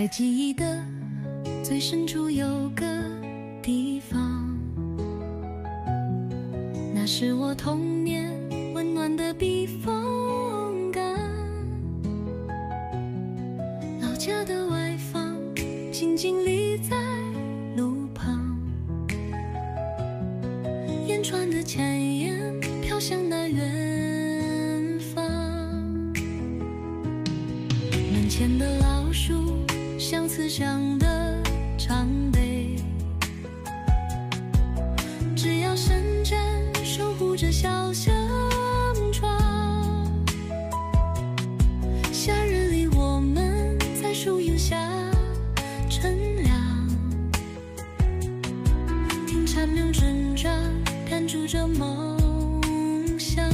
在记忆的最深处有个地方，那是我童年温暖的避风港。老家的外房静静立在路旁，烟串的前烟飘向那远方。门前的老树像慈祥的长辈，只要伸展守护着小乡庄。夏日里我们在树荫下乘凉，听蝉鸣挣扎，感触着梦想。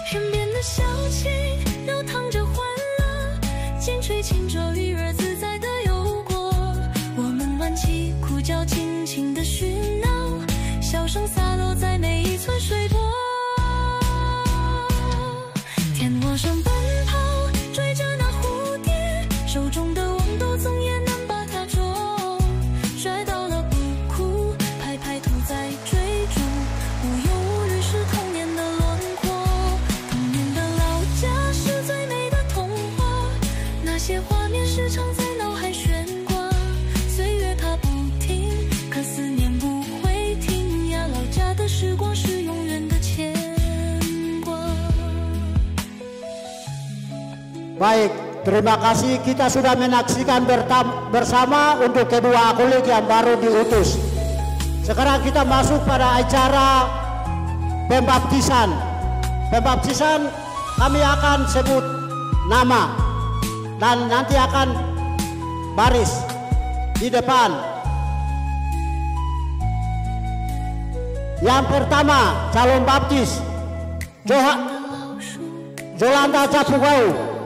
身边的小溪流淌着欢乐，剑吹轻舟，鱼儿自在的游过。我们挽起裤脚，轻轻的喧闹，笑声洒落在每一寸水波。田窝上奔跑，追着那蝴蝶，手中的网兜总也难把它捉。摔倒了不哭，拍拍土在追逐，无忧无虑是童年的轮廓。童年的老家是最美的童话，那些画面时常在脑海悬挂。岁月它不停，可思念不会停呀。老家的时光是永远的牵挂。 Baik, terima kasih. Kita sudah menyaksikan bersama untuk kedua kulit yang baru diutus. Sekarang kita masuk pada acara pembaptisan. Pembaptisan kami akan sebut nama dan nanti akan baris di depan. Yang pertama calon baptis Jolanda Capugau.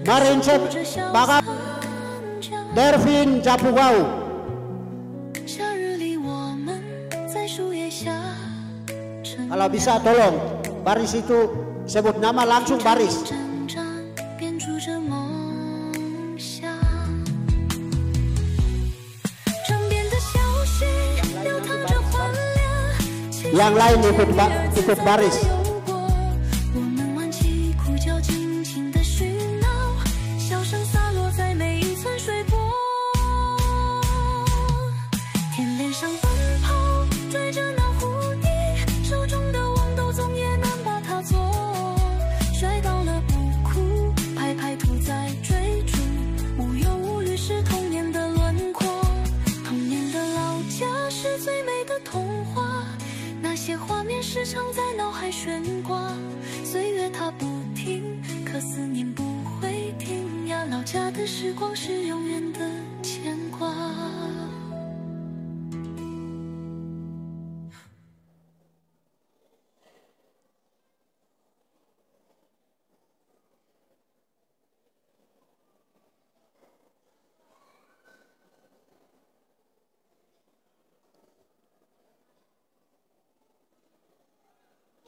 Marincep Bagat Dervin Capugau. Kalau bisa tolong baris itu sebut nama langsung baris. Yang lain ikut baris.时常在脑海悬挂，岁月它不停，可思念不会停呀。老家的时光是永远的牵挂。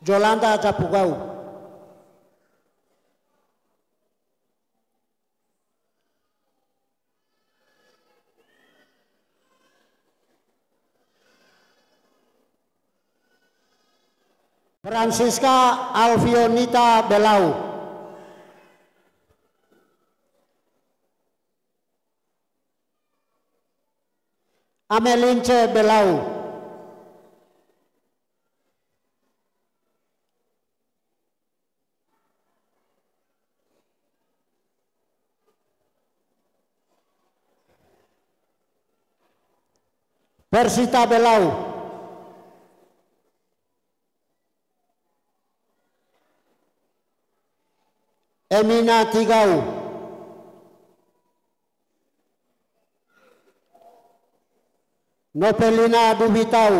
Jolanda Capugau. Francisca Alfionita Belau. Amelince Belau. Persita Belau. Emina Tigau. Nopelina Dubitau.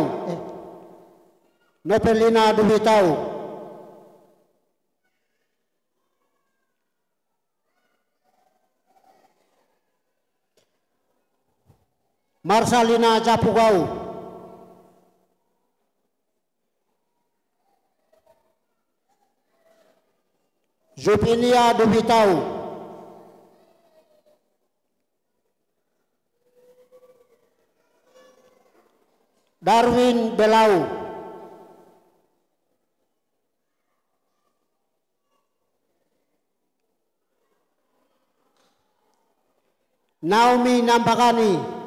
Nopelina Dubitau. Marsalina Capugau. Zupinia Dubitau, Darwin Belau, Naomi Nampakani,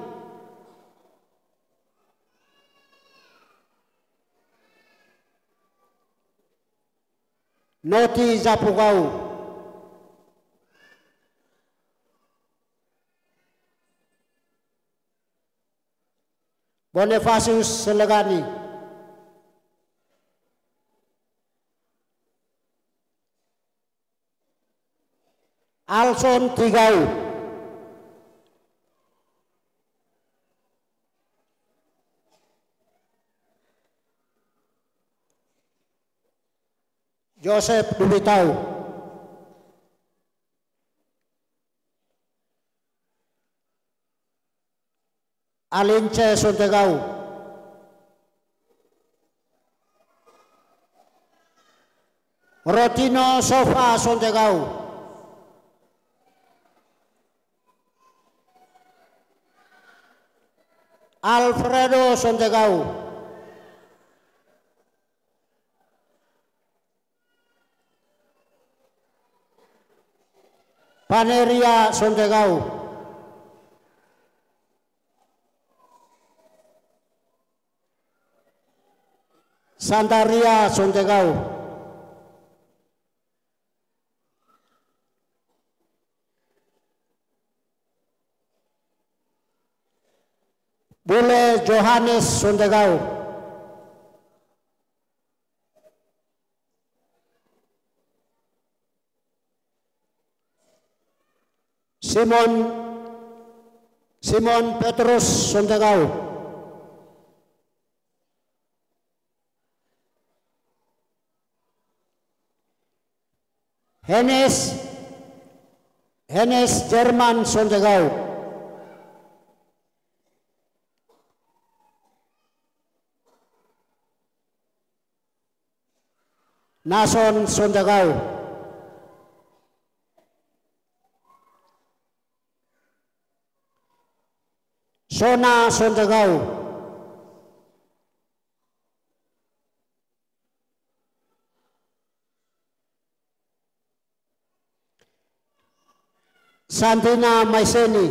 Noti Zapukau, Bonifacius Selegani, Alson Tigau, Joseph Dubitau, Alince Sontegau, Rotino Sofa Sontegau, Alfredo Sontegau, Paneria Sontegau, Santaria Sontegau, Bule Johannes Sontegau, Simon Petrus Sontegau, Hennes Jerman Sontegau, Nason Sontegau, Sona Sontegau, Santina Maiseni,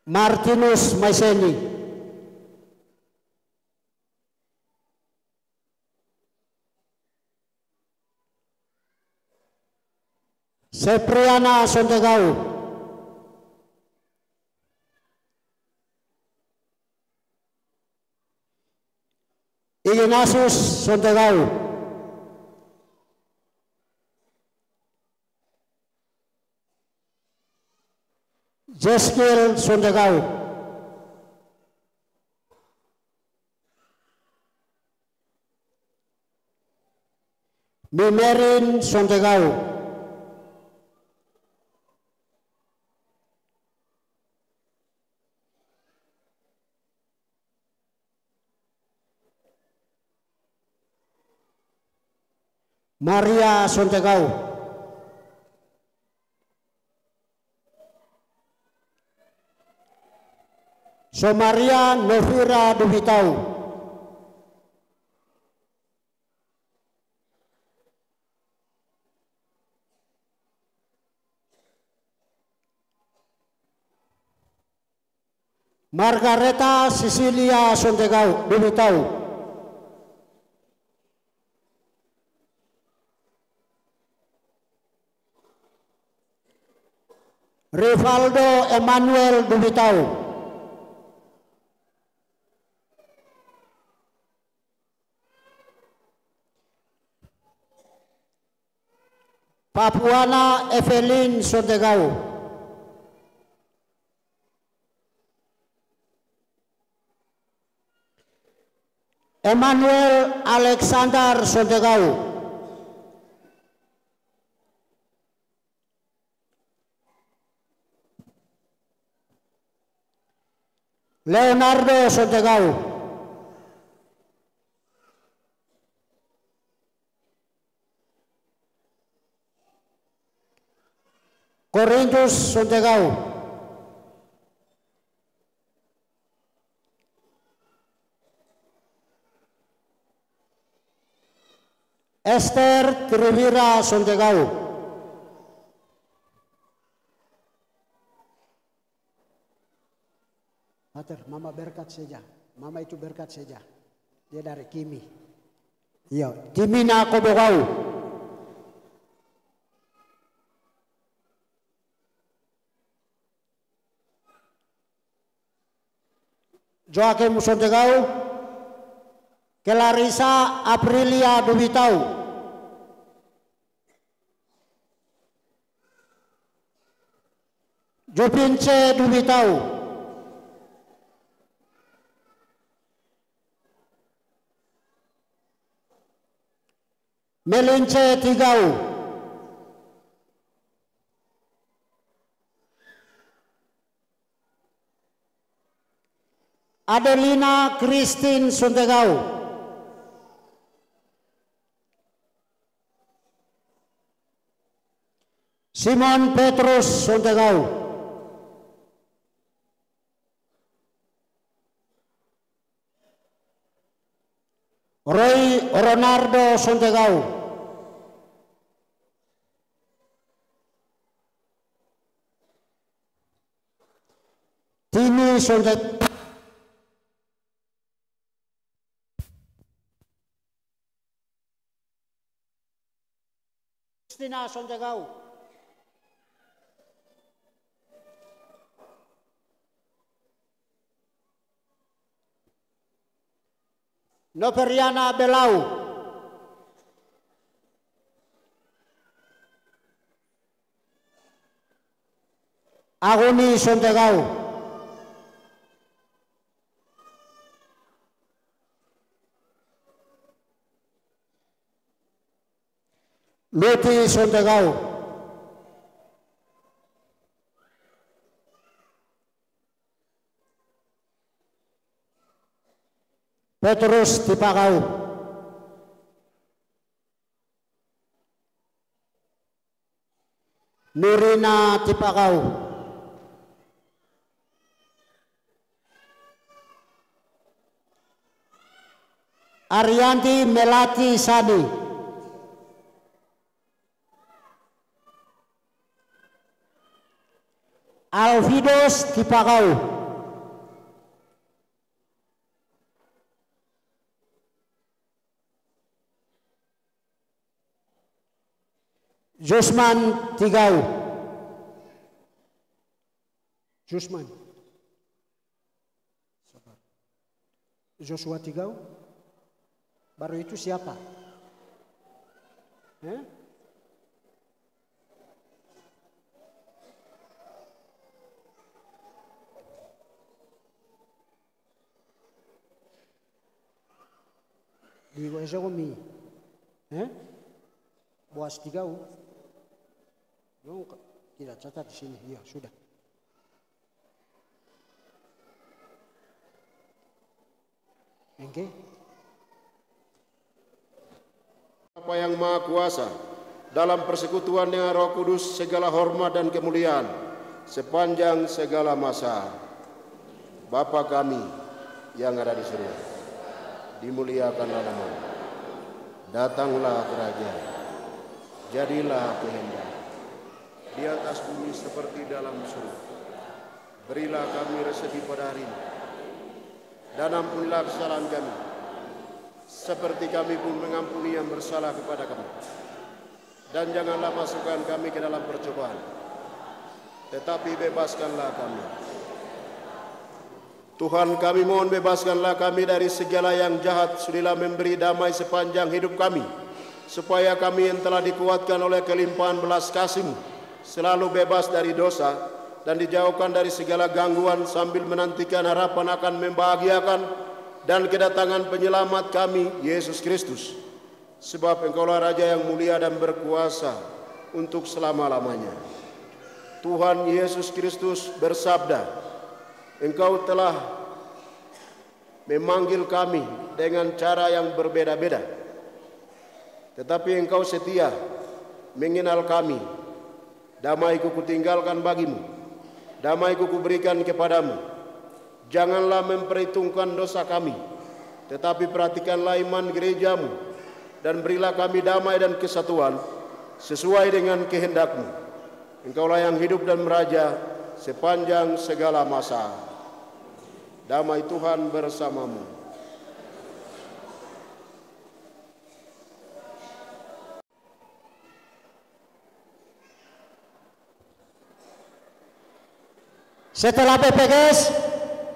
Martinus Maiseni, Sepriana Sontegau, Ignatius Sontegau, Jeskil Sontegau, Mimerin Sontegau, Maria Sontegau, Somaria Novira Dubitau, Margareta Cecilia Sontegau Dubitau, Rivaldo Emmanuel Dubitau, Papuana Evelyn Sontegau, Emmanuel Alexander Sontegau, Leonardo Sontegau, Corinthus Sontegau, Esther Triwira Sontegau, Pater, mama berkat saja. Mama itu berkat saja. Dia dari Kimi. Iya, Timina Kobogau. Joakim Sontegau, Clarissa Aprilia Dubitau, Jupince Dubitau, Melince Tigau, Adelina Christine Sontegau, Simon Petrus Sontegau, Roy Ronaldo Sontegau, Tini Sontegau, Kristina Sontegau, Noveriana Belau, Aguni Sontegau, Luti Sontegau, Petrus Tipakau, Nurina Tipakau, Arianti Melati Sadi, Alvidos Tipakau, Jusman Tigau, Jusman, Joshua Tigau, baru itu siapa? Di Wezomi, Boas Tigau. Tidak catat di sini, ya sudah. Oke. Bapa yang Maha Kuasa, dalam persekutuan dengan Roh Kudus segala hormat dan kemuliaan sepanjang segala masa. Bapa kami yang ada di surga, dimuliakanlah namamu. Datanglah kerajaan, jadilah kehendak di atas bumi seperti dalam surga. Berilah kami rezeki pada hari ini, dan ampunilah kesalahan kami, seperti kami pun mengampuni yang bersalah kepada kami. Dan janganlah masukkan kami ke dalam percobaan, tetapi bebaskanlah kami. Tuhan kami mohon bebaskanlah kami dari segala yang jahat. Sudilah memberi damai sepanjang hidup kami, supaya kami yang telah dikuatkan oleh kelimpahan belas kasih-Mu selalu bebas dari dosa dan dijauhkan dari segala gangguan, sambil menantikan harapan akan membahagiakan dan kedatangan penyelamat kami, Yesus Kristus. Sebab Engkaulah Raja yang mulia dan berkuasa untuk selama-lamanya. Tuhan Yesus Kristus bersabda, Engkau telah memanggil kami dengan cara yang berbeda-beda. Tetapi Engkau setia mengenal kami. Damai-Ku kutinggalkan bagimu, damai-Ku kuberikan kepadamu. Janganlah memperhitungkan dosa kami, tetapi perhatikanlah iman gerejamu, dan berilah kami damai dan kesatuan sesuai dengan kehendak-Mu. Engkaulah yang hidup dan meraja sepanjang segala masa. Damai Tuhan bersamamu. Setelah BPGS,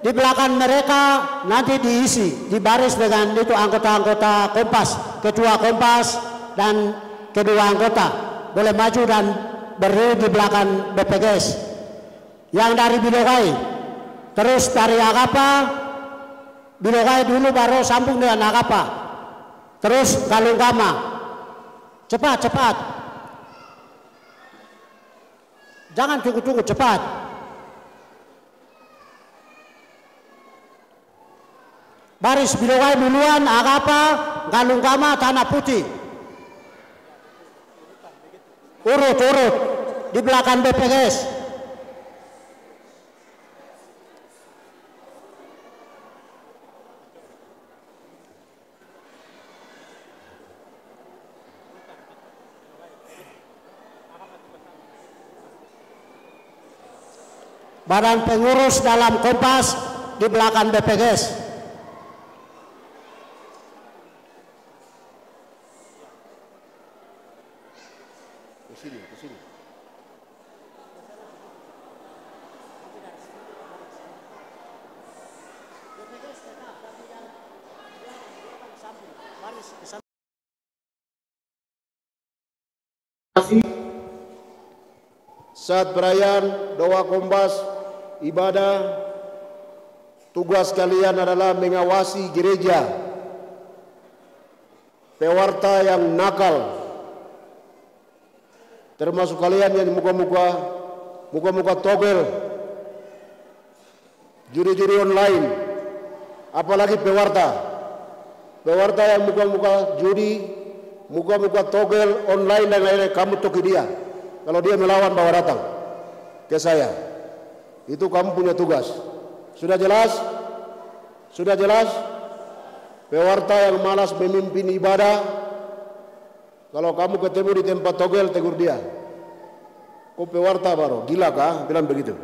di belakang mereka nanti diisi, dibaris dengan itu anggota-anggota Kompas, ketua Kompas dan kedua anggota boleh maju dan berdiri di belakang BPGS. Yang dari Bilogai, terus dari Agapa, Bilogai dulu baru sambung dengan Agapa, terus Galunggama. Cepat, jangan tunggu-tunggu, cepat. Baris Bilogai duluan, Agapa, Galunggama, Tanah Putih. Urut di belakang BPGS. Badan pengurus dalam Kompas di belakang BPGS. Kesini. Saat perayaan doa Kompas, ibadah, tugas kalian adalah mengawasi gereja. Pewarta yang nakal, termasuk kalian yang muka-muka togel, juri-juri online, apalagi pewarta yang muka-muka judi, muka-muka togel online dan lain-lain, kamu toki dia. Kalau dia melawan, bawa datang ke saya. Itu kamu punya tugas. Sudah jelas? Pewarta yang malas memimpin ibadah, kalau kamu ketemu di tempat togel, tegur dia. Kok pewarta baru? Gila kah? Bilang begitu.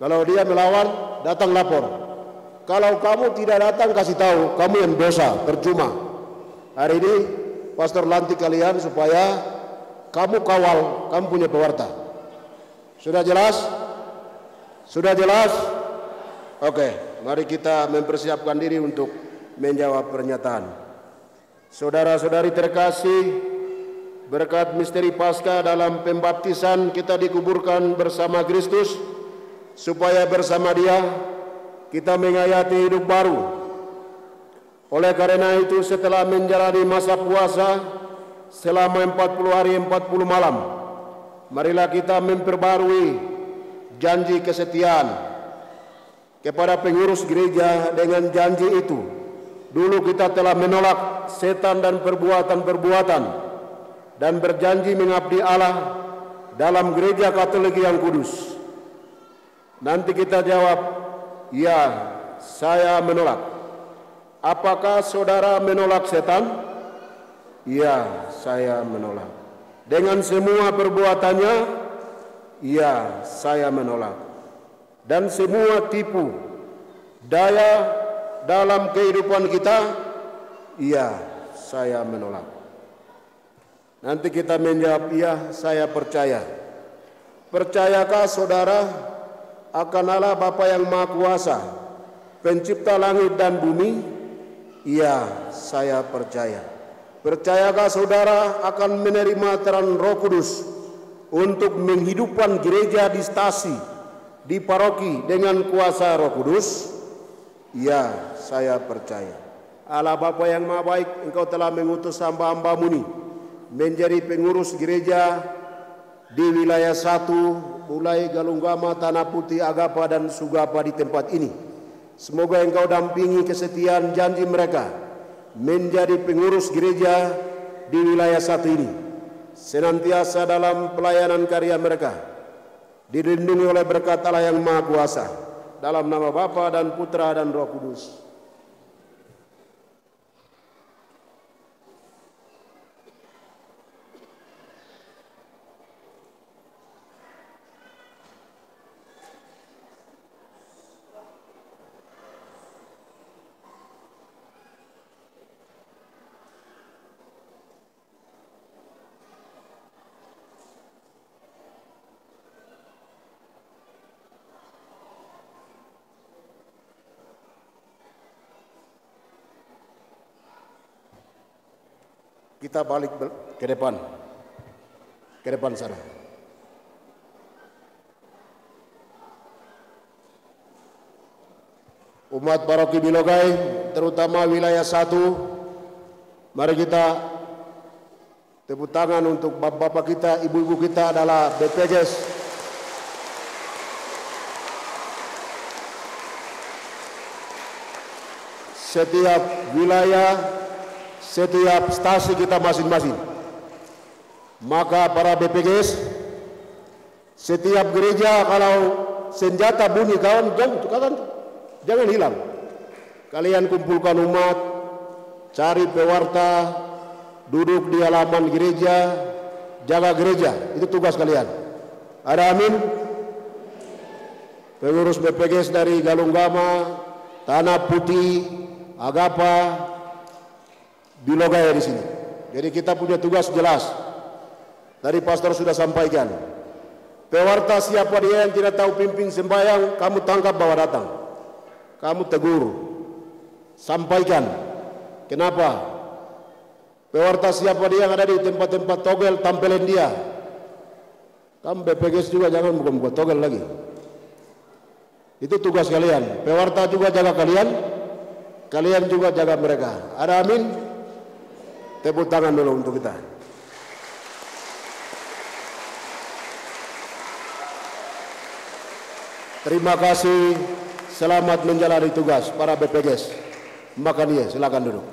Kalau dia melawan, datang lapor. Kalau kamu tidak datang, kasih tahu, kamu yang dosa, percuma. Hari ini, pastor lantik kalian supaya kamu kawal, kamu punya pewarta. Sudah jelas? Oke, mari kita mempersiapkan diri untuk menjawab pernyataan. Saudara-saudari terkasih, berkat misteri Paskah dalam pembaptisan kita dikuburkan bersama Kristus, supaya bersama Dia kita menghayati hidup baru. Oleh karena itu, setelah menjalani masa puasa selama 40 hari 40 malam, marilah kita memperbarui janji kesetiaan kepada pengurus gereja. Dengan janji itu, dulu kita telah menolak setan dan perbuatan-perbuatan dan berjanji mengabdi Allah dalam gereja Katolik yang kudus. Nanti kita jawab, ya, saya menolak. Apakah saudara menolak setan? Ya, saya menolak. Dengan semua perbuatannya, ya, saya menolak. Dan semua tipu daya dalam kehidupan kita, iya, saya menolak. Nanti kita menjawab, iya, saya percaya. Percayakah saudara akan Allah Bapa yang Maha Kuasa, pencipta langit dan bumi? Iya, saya percaya. Percayakah saudara akan menerima terang Roh Kudus untuk menghidupkan gereja di stasi, di paroki dengan kuasa Roh Kudus? Ya, saya percaya. Allah Bapa yang Maha Baik, Engkau telah mengutus hamba-hamba-Mu ini menjadi pengurus gereja di wilayah 1, mulai Galunggama, Tanah Putih, Agapa, dan Sugapa di tempat ini. Semoga Engkau dampingi kesetiaan janji mereka menjadi pengurus gereja di wilayah satu ini, senantiasa dalam pelayanan karya mereka, dilindungi oleh berkat Allah yang Maha Kuasa, dalam nama Bapa dan Putra dan Roh Kudus. Kita balik ke depan sana. Umat Paroki Bilogai, terutama wilayah 1, mari kita tepuk tangan untuk bapak-bapak kita, ibu-ibu kita adalah BPGS. Setiap wilayah, setiap stasi kita masing-masing. Maka para BPGS, setiap gereja kalau senjata bunyi kawan, jangan hilang. Kalian kumpulkan umat, cari pewarta, duduk di halaman gereja, jaga gereja. Itu tugas kalian. Ada amin? Pengurus BPGS dari Galunggama, Tanah Putih, Agapa, Bilogai di sini. Jadi kita punya tugas jelas. Tadi pastor sudah sampaikan. Pewarta siapa dia yang tidak tahu pimpin sembahyang, kamu tangkap bawa datang. Kamu tegur. Sampaikan. Kenapa? Pewarta siapa dia yang ada di tempat-tempat togel, tampilin dia. Kamu BPGS juga jangan buka-buka togel lagi. Itu tugas kalian. Pewarta juga jaga kalian. Kalian juga jaga mereka. Ada amin? Tepuk tangan dulu untuk kita. Terima kasih. Selamat menjalani tugas para BPGS. Makan dia, silakan duduk.